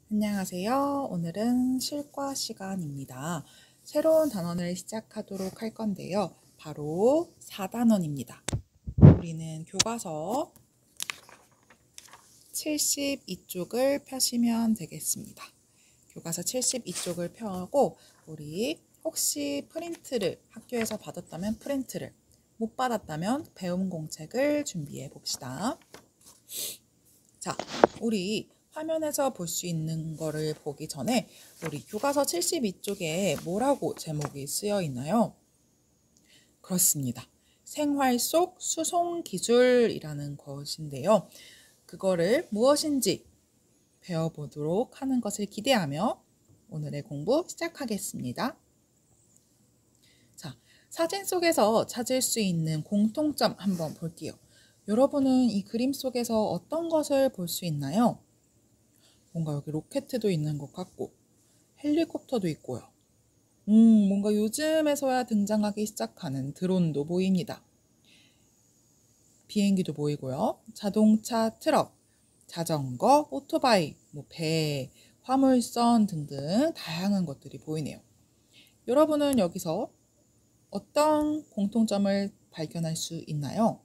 안녕하세요. 오늘은 실과 시간입니다. 새로운 단원을 시작하도록 할 건데요. 바로 4단원입니다. 우리는 교과서 72쪽을 펴시면 되겠습니다. 교과서 72쪽을 펴고 우리 혹시 프린트를 학교에서 받았다면 프린트를, 못 받았다면 배움 공책을 준비해 봅시다. 자, 우리 화면에서 볼 수 있는 거를 보기 전에 우리 교과서 72쪽에 뭐라고 제목이 쓰여 있나요? 그렇습니다. 생활 속 수송 기술이라는 것인데요. 그거를 무엇인지 배워보도록 하는 것을 기대하며 오늘의 공부 시작하겠습니다. 자, 사진 속에서 찾을 수 있는 공통점 한번 볼게요. 여러분은 이 그림 속에서 어떤 것을 볼 수 있나요? 뭔가 여기 로켓도 있는 것 같고 헬리콥터도 있고요. 뭔가 요즘에서야 등장하기 시작하는 드론도 보입니다. 비행기도 보이고요. 자동차, 트럭, 자전거, 오토바이, 배, 화물선 등등 다양한 것들이 보이네요. 여러분은 여기서 어떤 공통점을 발견할 수 있나요?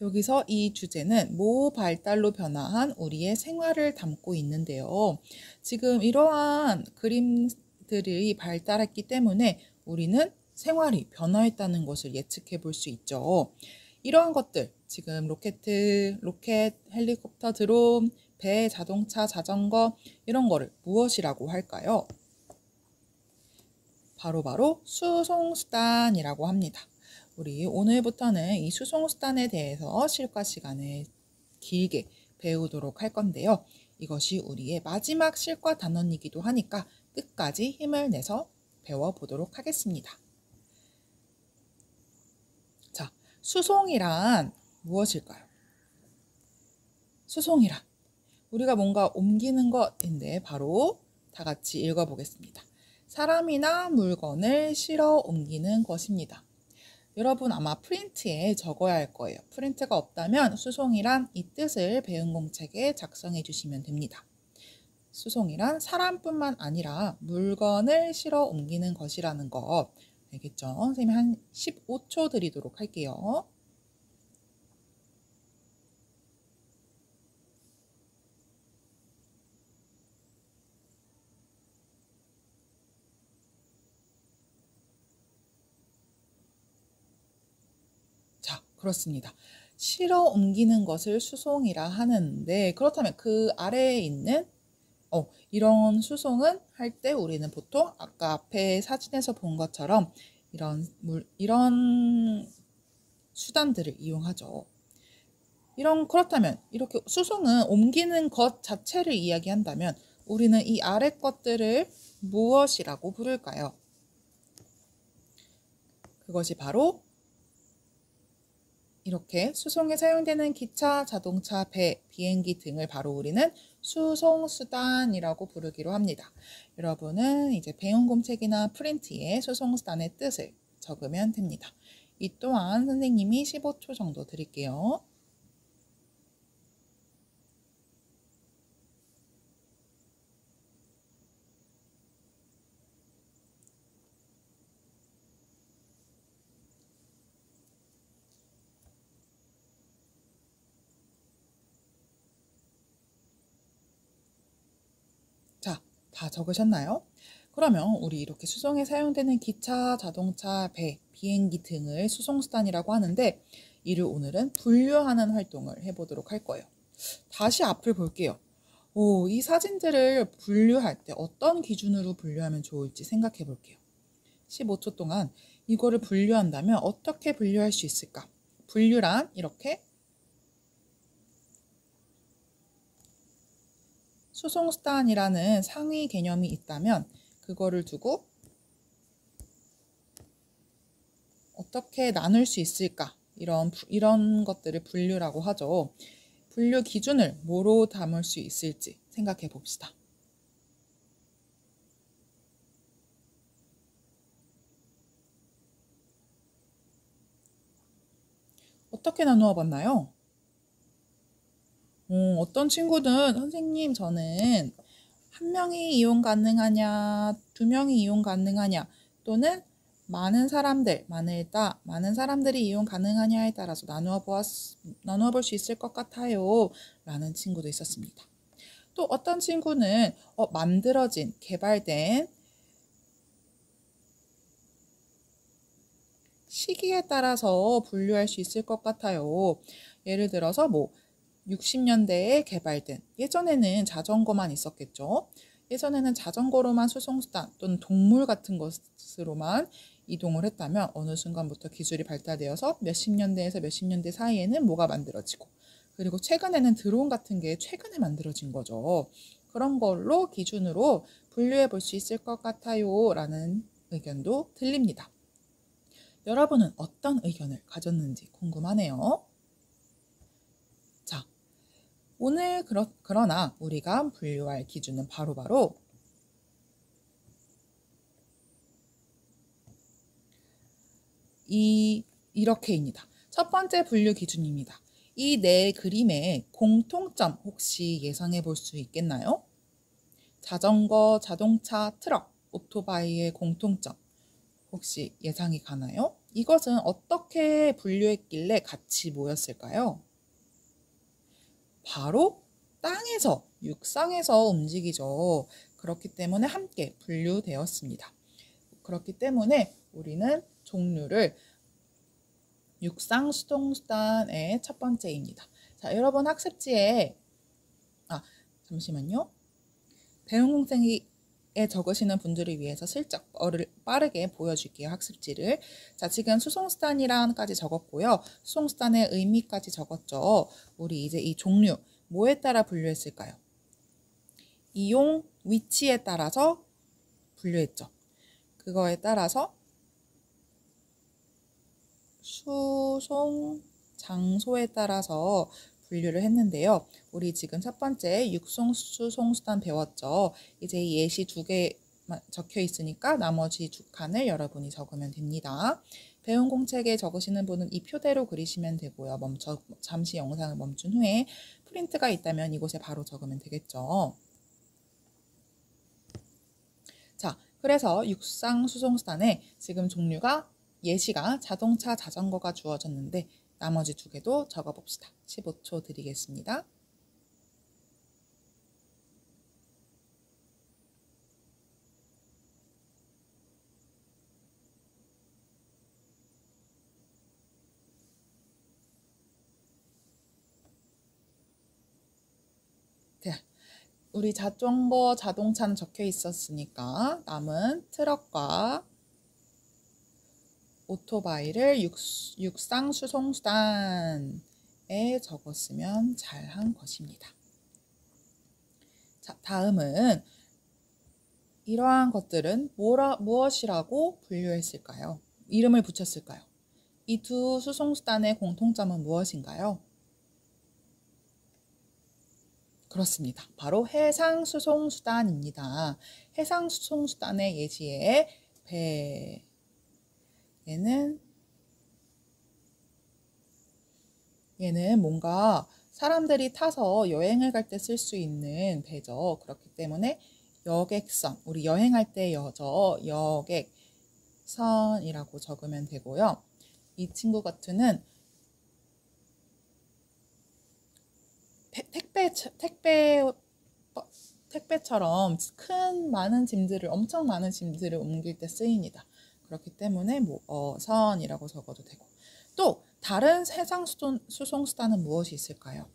여기서 이 주제는 모 발달로 변화한 우리의 생활을 담고 있는데요. 지금 이러한 그림들이 발달했기 때문에 우리는 생활이 변화했다는 것을 예측해 볼 수 있죠. 이러한 것들, 지금 로켓, 헬리콥터, 드론, 배, 자동차, 자전거 이런 거를 무엇이라고 할까요? 바로 수송수단이라고 합니다. 우리 오늘부터는 이 수송수단에 대해서 실과 시간을 길게 배우도록 할 건데요. 이것이 우리의 마지막 실과 단원이기도 하니까 끝까지 힘을 내서 배워보도록 하겠습니다. 자, 수송이란 무엇일까요? 수송이란 우리가 뭔가 옮기는 것인데 바로 다 같이 읽어보겠습니다. 사람이나 물건을 실어 옮기는 것입니다. 여러분 아마 프린트에 적어야 할 거예요. 프린트가 없다면 수송이란 이 뜻을 배운 공책에 작성해 주시면 됩니다. 수송이란 사람뿐만 아니라 물건을 실어 옮기는 것이라는 거 알겠죠? 선생님이 한 15초 드리도록 할게요. 자, 그렇습니다. 실어 옮기는 것을 수송이라 하는데 그렇다면 그 아래에 있는 이런 수송은 할 때 우리는 보통 아까 앞에 사진에서 본 것처럼 이런 수단들을 이용하죠. 그렇다면 이렇게 수송은 옮기는 것 자체를 이야기한다면 우리는 이 아래 것들을 무엇이라고 부를까요? 그것이 바로 이렇게 수송에 사용되는 기차, 자동차, 배, 비행기 등을 바로 우리는 수송수단이라고 부르기로 합니다. 여러분은 이제 배운 공책이나 프린트에 수송수단의 뜻을 적으면 됩니다. 이 또한 선생님이 15초 정도 드릴게요. 자, 다 적으셨나요? 그러면 우리 이렇게 수송에 사용되는 기차, 자동차, 배, 비행기 등을 수송수단이라고 하는데 이를 오늘은 분류하는 활동을 해보도록 할 거예요. 다시 앞을 볼게요. 이 사진들을 분류할 때 어떤 기준으로 분류하면 좋을지 생각해 볼게요. 15초 동안 이거를 분류한다면 어떻게 분류할 수 있을까? 분류란 이렇게 수송수단이라는 상위 개념이 있다면 그거를 두고 어떻게 나눌 수 있을까? 이런 것들을 분류라고 하죠. 분류 기준을 뭐로 담을 수 있을지 생각해 봅시다. 어떻게 나누어 봤나요? 어떤 친구는 선생님 저는 한 명이 이용 가능하냐, 두 명이 이용 가능하냐, 또는 많은 사람들이 이용 가능하냐에 따라서 나누어 볼 수 있을 것 같아요. 라는 친구도 있었습니다. 또 어떤 친구는 개발된 시기에 따라서 분류할 수 있을 것 같아요. 예를 들어서 60년대에 개발된, 예전에는 자전거만 있었겠죠. 예전에는 자전거로만 수송수단 또는 동물 같은 것으로만 이동을 했다면 어느 순간부터 기술이 발달되어서 몇십 년대에서 몇십 년대 사이에는 뭐가 만들어지고, 그리고 최근에는 드론 같은 게 최근에 만들어진 거죠. 그런 걸로 기준으로 분류해 볼 수 있을 것 같아요. 라는 의견도 들립니다. 여러분은 어떤 의견을 가졌는지 궁금하네요. 자, 오늘 그러나 우리가 분류할 기준은 바로 이렇게입니다. 첫 번째 분류 기준입니다. 이 네 그림의 공통점 혹시 예상해 볼 수 있겠나요? 자전거, 자동차, 트럭, 오토바이의 공통점 혹시 예상이 가나요? 이것은 어떻게 분류했길래 같이 모였을까요? 바로 땅에서, 육상에서 움직이죠. 그렇기 때문에 함께 분류되었습니다. 그렇기 때문에 우리는 종류를 육상 수동수단의 첫 번째입니다. 자, 여러분 학습지에 잠시만요. 배운 공생이에 적으시는 분들을 위해서 슬쩍 빠르게 보여줄게요. 학습지를. 자, 지금 수송수단이란까지 적었고요. 수송수단의 의미까지 적었죠. 우리 이제 이 종류 뭐에 따라 분류했을까요? 이용 위치에 따라서 분류했죠. 그거에 따라서 수송 장소에 따라서 분류를 했는데요. 우리 지금 첫 번째 육송 수송수단 배웠죠. 이제 예시 2개 적혀 있으니까 나머지 2칸을 여러분이 적으면 됩니다. 배운 공책에 적으시는 분은 이 표대로 그리시면 되고요. 잠시 영상을 멈춘 후에 프린트가 있다면 이곳에 바로 적으면 되겠죠. 자, 그래서 육상 수송수단에 지금 종류가 예시가 자동차, 자전거가 주어졌는데 나머지 2개도 적어봅시다. 15초 드리겠습니다. 네, 우리 자전거, 자동차는 적혀 있었으니까 남은 트럭과 오토바이를 육상 수송수단에 적었으면 잘한 것입니다. 자, 다음은 이러한 것들은 무엇이라고 분류했을까요? 이름을 붙였을까요? 이 두 수송수단의 공통점은 무엇인가요? 그렇습니다. 바로 해상수송수단입니다. 해상수송수단의 예시에 얘는 뭔가 사람들이 타서 여행을 갈 때 쓸 수 있는 배죠. 그렇기 때문에 여객선, 우리 여행할 때 여객선이라고 적으면 되고요. 이 친구 같은 택배처럼 엄청 많은 짐들을 옮길 때 쓰입니다. 그렇기 때문에 선이라고 적어도 되고. 또 다른 해상 수송수단은 무엇이 있을까요?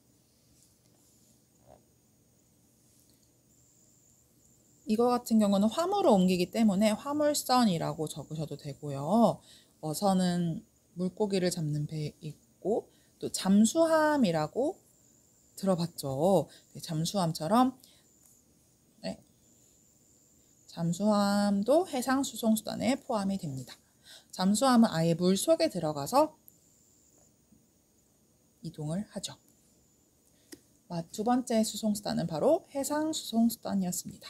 이거 같은 경우는 화물을 옮기기 때문에 화물선이라고 적으셔도 되고요. 선은 물고기를 잡는 배 있고, 또 잠수함이라고 들어봤죠. 네, 잠수함처럼 잠수함도 해상수송수단에 포함이 됩니다. 잠수함은 아예 물속에 들어가서 이동을 하죠. 두 번째 수송수단은 바로 해상수송수단이었습니다.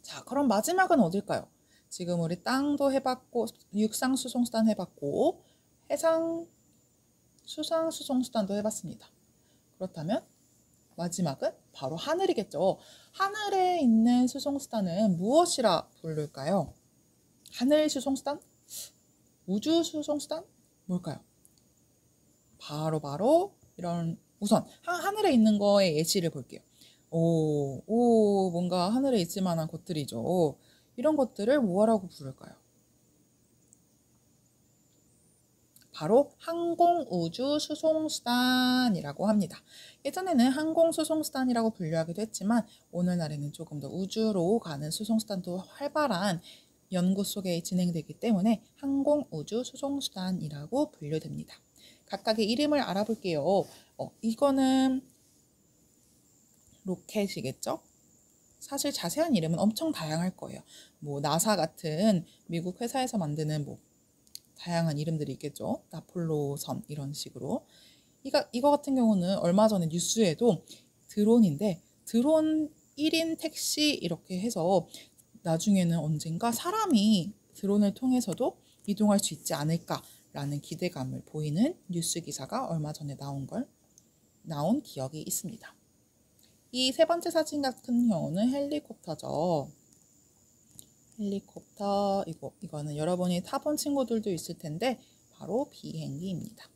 자, 그럼 마지막은 어딜까요? 지금 우리 땅도 해봤고, 육상수송수단 해봤고, 수상수송수단도 해봤습니다. 그렇다면 마지막은 바로 하늘이겠죠. 하늘에 있는 수송수단은 무엇이라 부를까요? 하늘 수송수단? 우주 수송수단? 뭘까요? 바로 이런 우선 하늘에 있는 거의 예시를 볼게요. 뭔가 하늘에 있을 만한 것들이죠. 이런 것들을 뭐라고 부를까요? 바로 항공우주수송수단이라고 합니다. 예전에는 항공수송수단이라고 분류하기도 했지만 오늘날에는 조금 더 우주로 가는 수송수단도 활발한 연구 속에 진행되기 때문에 항공우주수송수단이라고 분류됩니다. 각각의 이름을 알아볼게요. 이거는 로켓이겠죠? 사실 자세한 이름은 엄청 다양할 거예요. 뭐 나사 같은 미국 회사에서 만드는 뭐 다양한 이름들이 있겠죠. 나폴로선 이런 식으로. 이거 같은 경우는 얼마 전에 뉴스에도 드론인데 드론 1인 택시 이렇게 해서 나중에는 언젠가 사람이 드론을 통해서도 이동할 수 있지 않을까라는 기대감을 보이는 뉴스 기사가 얼마 전에 나온 기억이 있습니다. 이 세 번째 사진 같은 경우는 헬리콥터죠. 헬리콥터 이거는 여러분이 타본 친구들도 있을 텐데 바로 비행기입니다.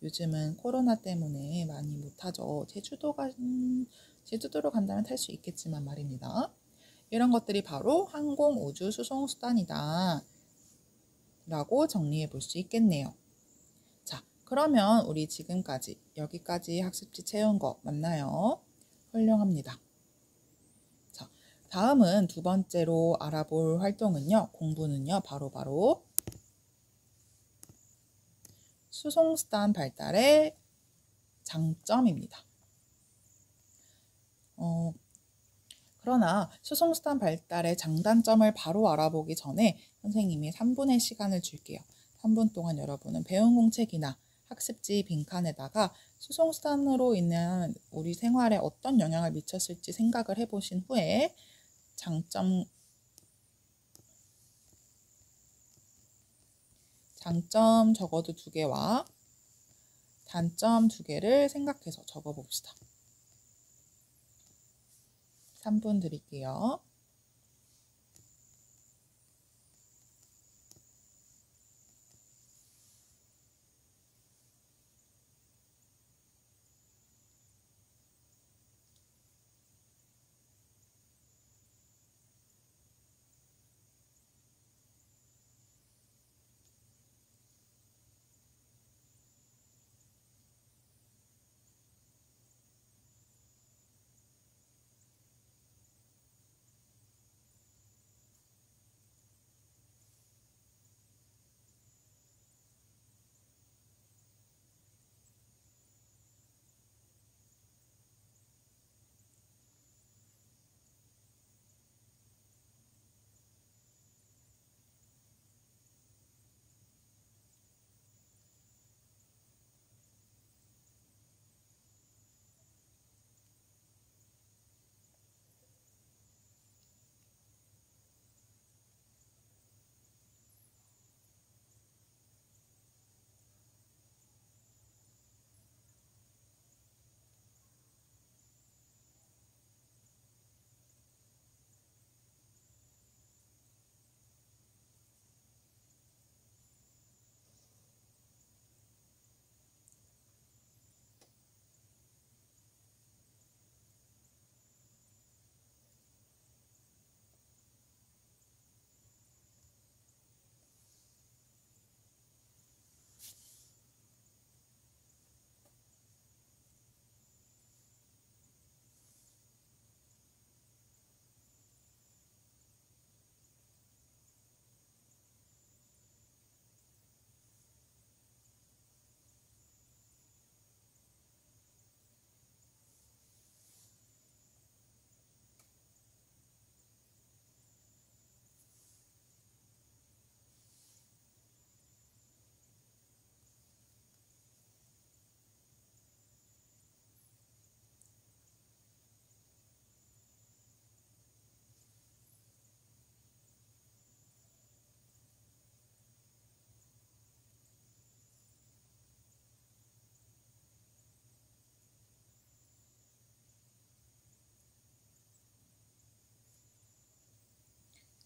요즘은 코로나 때문에 많이 못 타죠. 제주도로 간다면 탈 수 있겠지만 말입니다. 이런 것들이 바로 항공우주수송수단이다 라고 정리해 볼 수 있겠네요. 자, 그러면 우리 지금까지 여기까지 학습지 채운 거 맞나요? 훌륭합니다. 자, 다음은 두 번째로 알아볼 활동은요, 공부는요, 바로 수송수단 발달의 장점입니다. 그러나 수송수단 발달의 장단점을 바로 알아보기 전에 선생님이 3분의 시간을 줄게요. 3분 동안 여러분은 배운 공책이나 학습지 빈칸에다가 수송수단으로 인한 우리 생활에 어떤 영향을 미쳤을지 생각을 해보신 후에 장점 적어도 2개와 단점 2개를 생각해서 적어봅시다. 3분 드릴게요.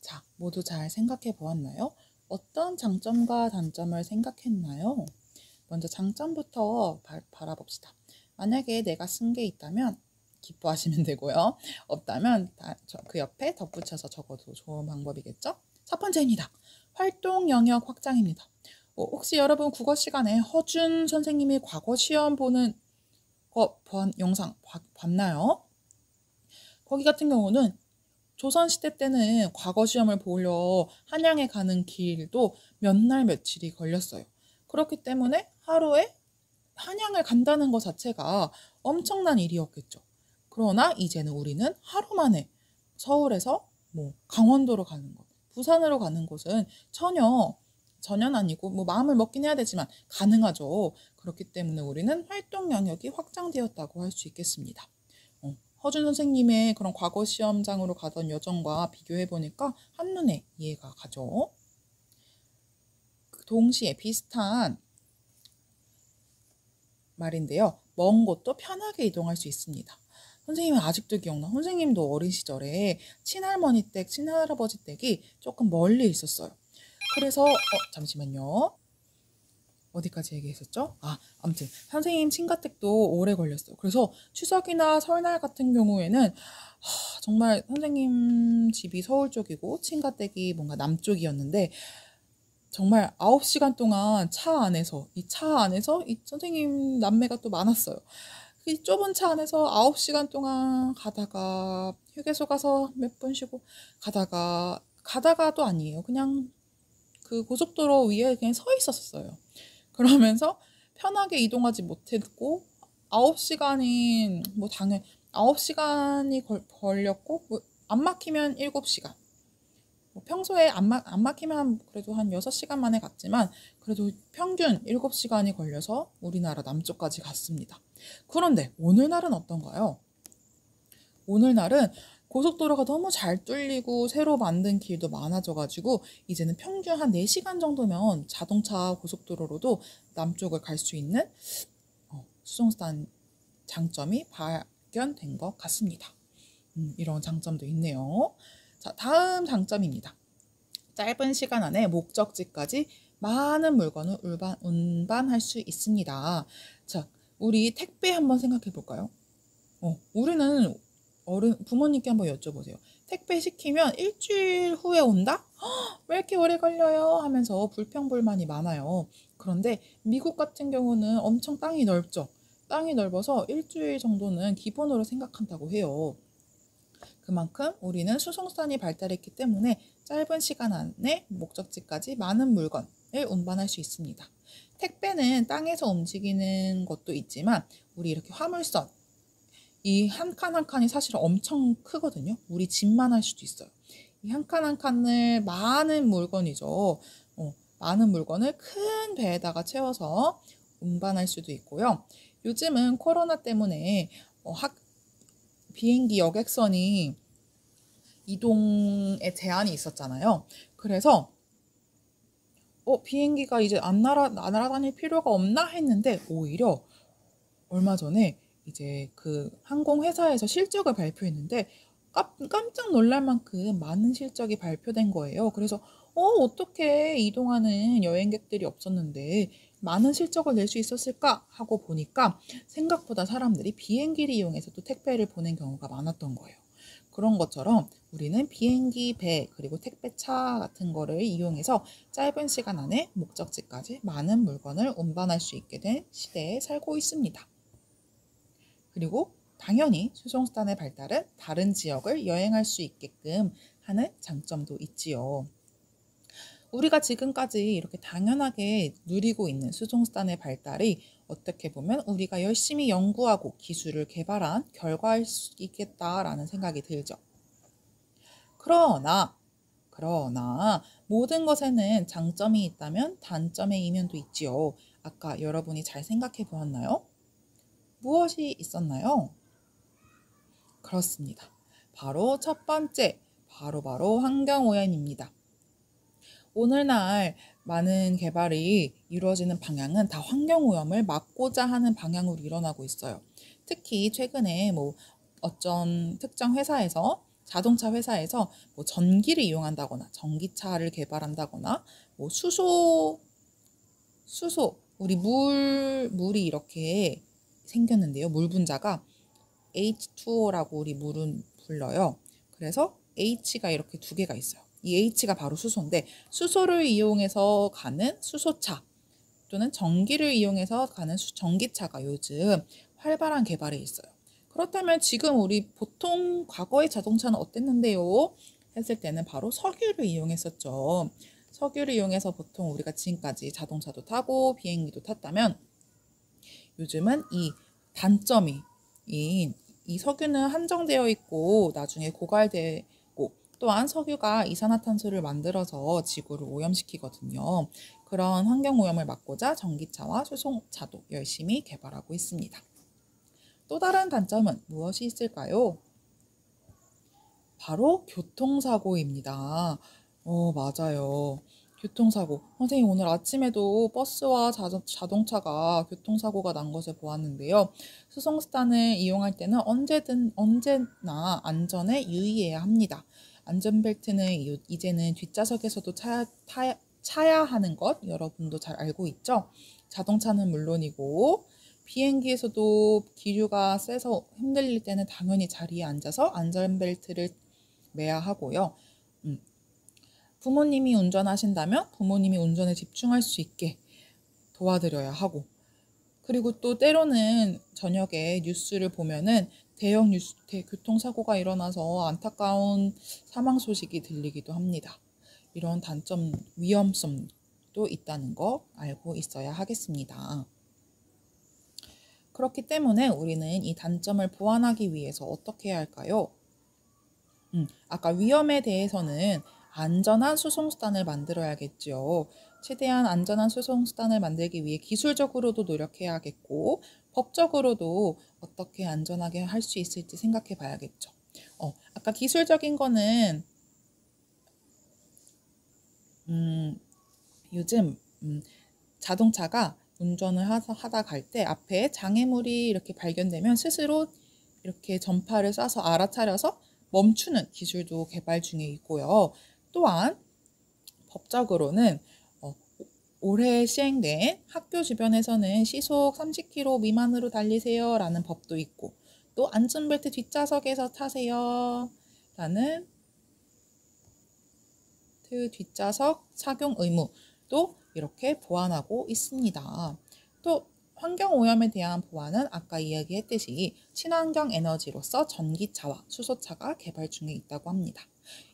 자, 모두 잘 생각해 보았나요? 어떤 장점과 단점을 생각했나요? 먼저 장점부터 바라봅시다. 만약에 내가 쓴 게 있다면 기뻐하시면 되고요. 없다면 그 옆에 덧붙여서 적어도 좋은 방법이겠죠? 첫 번째입니다. 활동 영역 확장입니다. 혹시 여러분 국어 시간에 허준 선생님이 과거 시험 보는 영상 봤나요? 거기 같은 경우는 조선시대 때는 과거 시험을 보려 한양에 가는 길도 몇 날 며칠이 걸렸어요. 그렇기 때문에 하루에 한양을 간다는 것 자체가 엄청난 일이었겠죠. 그러나 이제는 우리는 하루 만에 서울에서 강원도로 가는 것, 부산으로 가는 곳은 전혀 아니고 마음을 먹긴 해야 되지만 가능하죠. 그렇기 때문에 우리는 활동 영역이 확장되었다고 할 수 있겠습니다. 허준 선생님의 그런 과거 시험장으로 가던 여정과 비교해 보니까 한눈에 이해가 가죠. 동시에 비슷한 말인데요. 먼 곳도 편하게 이동할 수 있습니다. 선생님은 아직도 기억나. 선생님도 어린 시절에 친할머니 댁, 친할아버지 댁이 조금 멀리 있었어요. 그래서 잠시만요. 어디까지 얘기했었죠? 아무튼 선생님 친가댁도 오래 걸렸어요. 그래서 추석이나 설날 같은 경우에는 정말 선생님 집이 서울 쪽이고 친가댁이 뭔가 남쪽이었는데 정말 9시간 동안 이 차 안에서 이 선생님 남매가 또 많았어요. 이 좁은 차 안에서 9시간 동안 가다가 휴게소 가서 몇 분 쉬고 가다가도 아니에요. 그냥 그 고속도로 위에 그냥 서 있었어요. 그러면서 편하게 이동하지 못했고 9시간이 당연히 9시간이 걸렸고 안 막히면 7시간. 평소에 안 막히면 그래도 한 6시간 만에 갔지만 그래도 평균 7시간이 걸려서 우리나라 남쪽까지 갔습니다. 그런데 오늘날은 어떤가요? 오늘날은 고속도로가 너무 잘 뚫리고 새로 만든 길도 많아져가지고 이제는 평균 한 4시간 정도면 자동차 고속도로로도 남쪽을 갈 수 있는 수송수단 장점이 발견된 것 같습니다. 이런 장점도 있네요. 자, 다음 장점입니다. 짧은 시간 안에 목적지까지 많은 물건을 운반할 수 있습니다. 자, 우리 택배 한번 생각해 볼까요? 우리는 부모님께 한번 여쭤보세요. 택배 시키면 일주일 후에 온다? 왜 이렇게 오래 걸려요? 하면서 불평불만이 많아요. 그런데 미국 같은 경우는 엄청 땅이 넓죠. 땅이 넓어서 일주일 정도는 기본으로 생각한다고 해요. 그만큼 우리는 수송수단이 발달했기 때문에 짧은 시간 안에 목적지까지 많은 물건을 운반할 수 있습니다. 택배는 땅에서 움직이는 것도 있지만 우리 이렇게 화물선 이 한 칸 한 칸이 사실 엄청 크거든요. 우리 집만 할 수도 있어요. 이 한 칸 한 칸을 많은 물건이죠. 많은 물건을 큰 배에다가 채워서 운반할 수도 있고요. 요즘은 코로나 때문에 비행기 여객선이 이동에 제한이 있었잖아요. 그래서 비행기가 이제 안 날아다닐 필요가 없나 했는데 오히려 얼마 전에 이제 그 항공회사에서 실적을 발표했는데 깜짝 놀랄 만큼 많은 실적이 발표된 거예요. 그래서 어떻게 이동하는 여행객들이 없었는데 많은 실적을 낼 수 있었을까 하고 보니까 생각보다 사람들이 비행기를 이용해서 또 택배를 보낸 경우가 많았던 거예요. 그런 것처럼 우리는 비행기, 배, 그리고 택배차 같은 거를 이용해서 짧은 시간 안에 목적지까지 많은 물건을 운반할 수 있게 된 시대에 살고 있습니다. 그리고 당연히 수송수단의 발달은 다른 지역을 여행할 수 있게끔 하는 장점도 있지요. 우리가 지금까지 이렇게 당연하게 누리고 있는 수송수단의 발달이 어떻게 보면 우리가 열심히 연구하고 기술을 개발한 결과일 수 있겠다라는 생각이 들죠. 그러나 모든 것에는 장점이 있다면 단점의 이면도 있지요. 아까 여러분이 잘 생각해 보았나요? 무엇이 있었나요? 그렇습니다. 바로 첫 번째, 바로 환경오염입니다. 오늘날 많은 개발이 이루어지는 방향은 다 환경오염을 막고자 하는 방향으로 일어나고 있어요. 특히 최근에 어떤 특정 회사에서 자동차 회사에서 뭐 전기를 이용한다거나 전기차를 개발한다거나 뭐 수소 우리 물이 이렇게 생겼는데요. 물 분자가 H2O라고 우리 물은 불러요. 그래서 H가 이렇게 두 개가 있어요. 이 H가 바로 수소인데 수소를 이용해서 가는 수소차 또는 전기를 이용해서 가는 전기차가 요즘 활발한 개발에 있어요. 그렇다면 지금 우리 보통 과거의 자동차는 어땠는데요? 했을 때는 바로 석유를 이용했었죠. 석유를 이용해서 보통 우리가 지금까지 자동차도 타고 비행기도 탔다면 요즘은 이 단점이 이 석유는 한정되어 있고 나중에 고갈되고 또한 석유가 이산화탄소를 만들어서 지구를 오염시키거든요. 그런 환경 오염을 막고자 전기차와 수소차도 열심히 개발하고 있습니다. 또 다른 단점은 무엇이 있을까요? 바로 교통사고입니다. 맞아요. 교통사고. 선생님 오늘 아침에도 버스와 자동차가 교통사고가 난 것을 보았는데요. 수송수단을 이용할 때는 언제나 안전에 유의해야 합니다. 안전벨트는 이제는 뒷좌석에서도 차야 하는 것 여러분도 잘 알고 있죠? 자동차는 물론이고 비행기에서도 기류가 세서 흔들릴 때는 당연히 자리에 앉아서 안전벨트를 매야 하고요. 부모님이 운전하신다면 부모님이 운전에 집중할 수 있게 도와드려야 하고 그리고 또 때로는 저녁에 뉴스를 보면은 대형 교통사고가 일어나서 안타까운 사망 소식이 들리기도 합니다. 이런 단점, 위험성도 있다는 거 알고 있어야 하겠습니다. 그렇기 때문에 우리는 이 단점을 보완하기 위해서 어떻게 해야 할까요? 아까 위험에 대해서는 안전한 수송수단을 만들어야겠죠. 최대한 안전한 수송수단을 만들기 위해 기술적으로도 노력해야겠고 법적으로도 어떻게 안전하게 할 수 있을지 생각해 봐야겠죠. 아까 기술적인 거는 요즘 자동차가 운전을 하다 갈 때 앞에 장애물이 이렇게 발견되면 스스로 이렇게 전파를 쏴서 알아차려서 멈추는 기술도 개발 중에 있고요. 또한 법적으로는 올해 시행된 학교 주변에서는 시속 30km 미만으로 달리세요 라는 법도 있고 또 안전벨트 뒷좌석에서 타세요 라는 뒷좌석 착용 의무도 이렇게 보완하고 있습니다. 또 환경오염에 대한 보완은 아까 이야기했듯이 친환경 에너지로서 전기차와 수소차가 개발 중에 있다고 합니다.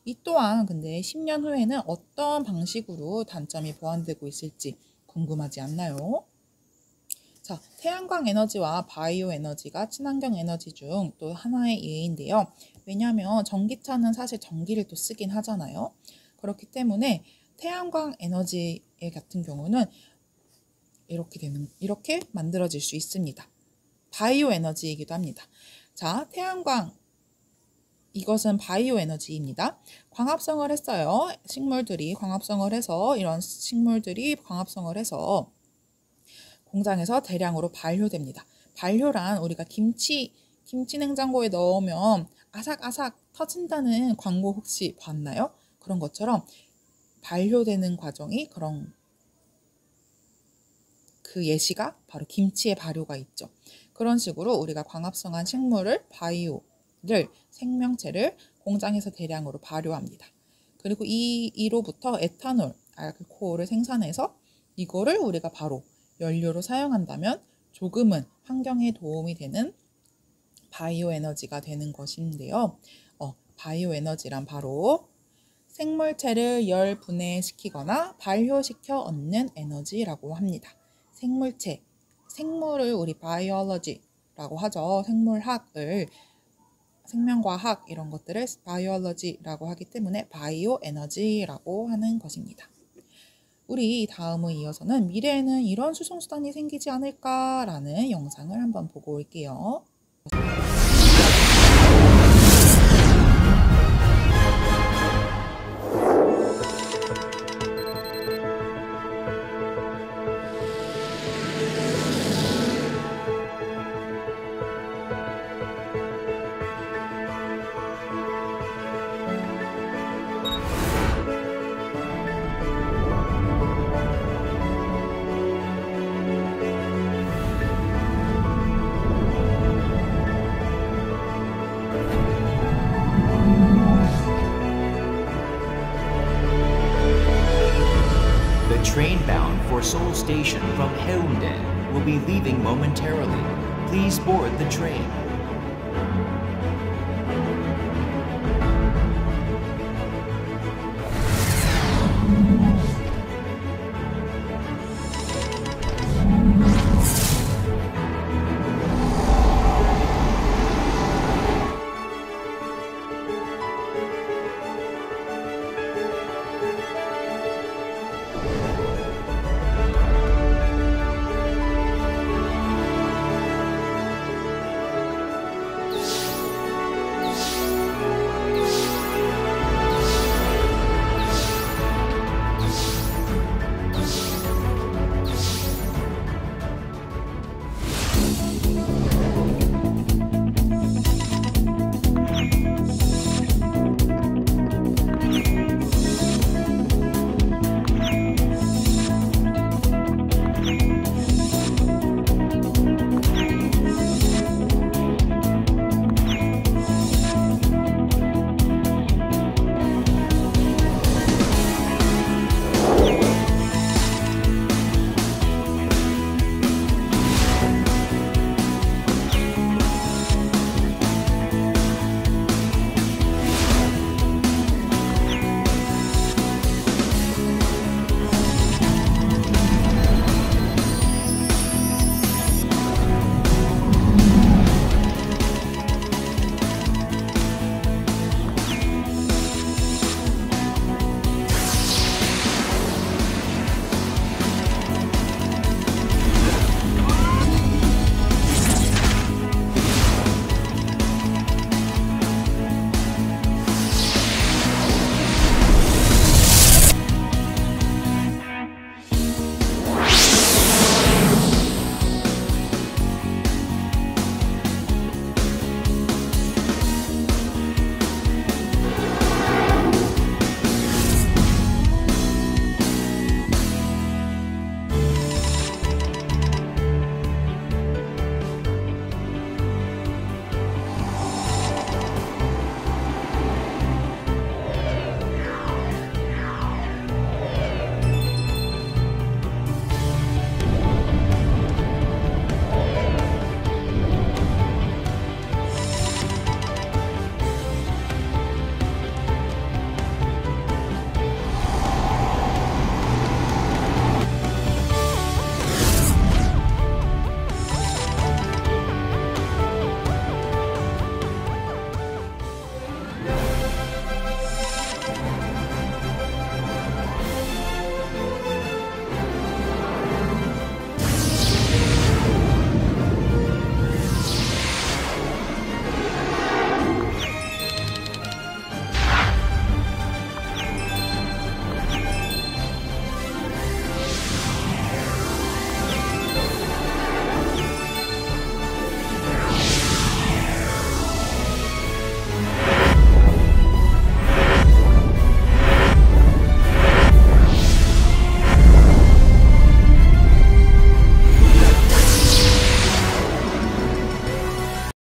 이 또한 근데 10년 후에는 어떤 방식으로 단점이 보완되고 있을지 궁금하지 않나요? 자, 태양광 에너지와 바이오 에너지가 친환경 에너지 중 또 하나의 예인데요. 왜냐하면 전기차는 사실 전기를 또 쓰긴 하잖아요. 그렇기 때문에 태양광 에너지 같은 경우는 이렇게 만들어질 수 있습니다. 바이오 에너지이기도 합니다. 자, 태양광 이것은 바이오 에너지입니다. 광합성을 했어요. 이런 식물들이 광합성을 해서 공장에서 대량으로 발효됩니다. 발효란 우리가 김치 냉장고에 넣으면 아삭아삭 터진다는 광고 혹시 봤나요? 그런 것처럼 발효되는 과정이 그 예시가 바로 김치의 발효가 있죠. 그런 식으로 우리가 광합성한 바이오를 생명체를 공장에서 대량으로 발효합니다. 그리고 이로부터 에탄올, 알코올을 생산해서 이거를 우리가 바로 연료로 사용한다면 조금은 환경에 도움이 되는 바이오 에너지가 되는 것인데요. 바이오 에너지란 바로 생물체를 열 분해시키거나 발효시켜 얻는 에너지라고 합니다. 생물을 우리 바이올로지라고 하죠. 생명과학 이런 것들을 바이올로지라고 하기 때문에 바이오 에너지라고 하는 것입니다. 우리 다음에 이어서는 미래에는 이런 수송수단이 생기지 않을까라는 영상을 한번 보고 올게요. train bound for Seoul Station from Haeundae will be leaving momentarily. Please board the train.